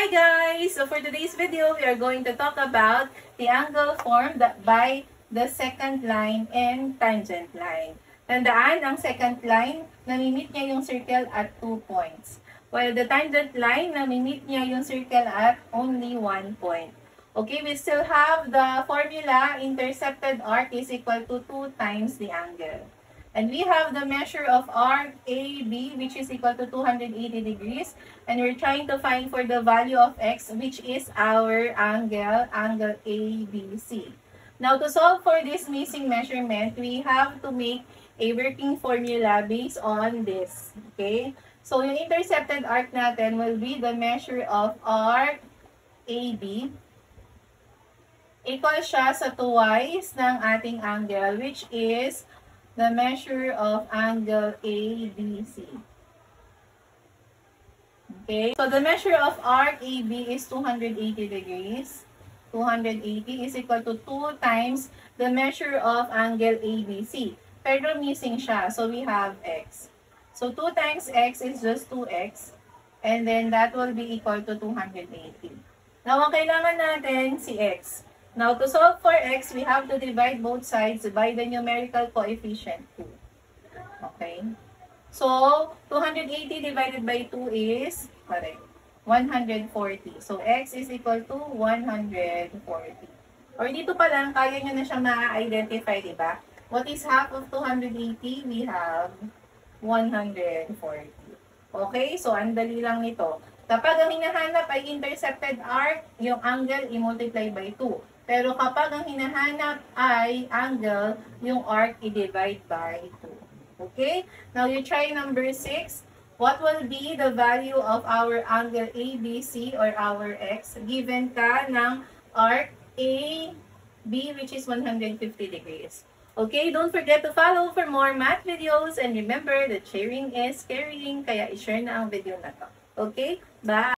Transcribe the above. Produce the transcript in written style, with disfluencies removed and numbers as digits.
Hi guys! So for today's video, we are going to talk about the angle formed by the second line and tangent line. Tandaan, ang second line, namimit niya yung circle at 2 points. While the tangent line, namimit niya yung circle at only 1 point. Okay, we still have the formula, intercepted arc is equal to 2 times the angle. And we have the measure of arc AB, which is equal to 280 degrees. And we're trying to find for the value of x, which is our angle ABC. Now, to solve for this missing measurement, we have to make a working formula based on this. Okay? So, yung intercepted arc natin will be the measure of arc AB. Equal siya sa twice ng ating angle, which is the measure of angle ABC. Okay, so the measure of arc AB is 280 degrees. 280 is equal to 2 times the measure of angle ABC. Pero missing siya, so we have x. So 2 times x is just 2x. And then that will be equal to 280. Now, ang kailangan natin si x. Now, to solve for x, we have to divide both sides by the numerical coefficient 2. Okay? So, 280 divided by 2 is, correct, 140. So, x is equal to 140. Or dito pa lang, kaya nyo na siya ma-identify, diba? What is half of 280? We have 140. Okay? So, andali lang nito. Kapag ang hinahanap ay intercepted arc, yung angle i-multiply by 2. Pero kapag ang hinahanap ay angle, yung arc i-divide by 2. Okay? Now, you try number 6. What will be the value of our angle ABC or our x given ka ng arc AB, which is 150 degrees? Okay? Don't forget to follow for more math videos and remember that sharing is caring, kaya i-share na ang video na to. Okay? Bye!